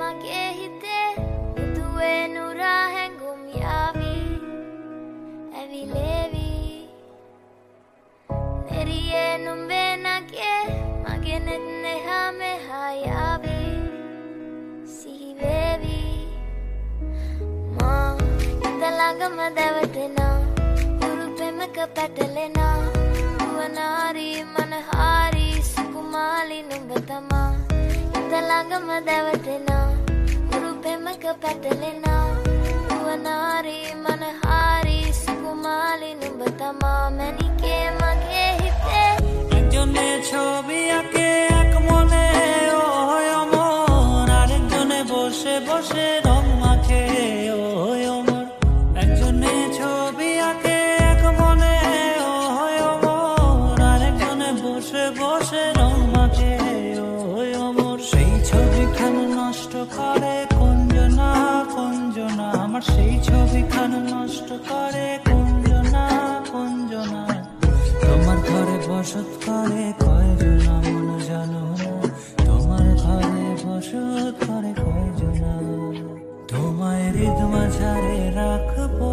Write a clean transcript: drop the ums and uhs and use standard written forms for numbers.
magehite Udue nura hengum yavi Evi levi Neriye numbe nage Magenet neha me hayavi Sihi vevi Ma Indalagama devatena Guru premaka patalena Duanari manahari Sukumali numbatama Indalagama devatena Guru premaka patalena Duanari manahari Sukumali numbatama Manike magehite Ekjone chobi ake ek mone oy amor arekjone boshe boshe rong mache oy amor ekjone chobi ake ek mone oy amor arekjone boshe boshe rong mache oy amor sei chobi খান নষ্ট করে কোনজনা কোনজনা আমার সেই ছবি খান নষ্ট করে কোনজনা কোনজনা তোমার ঘরে বসত করে কয়জনা মন জানো না তোমার ঘরে বসত করে কয়জনা তোমায় হৃদ মাঝারে রাখবো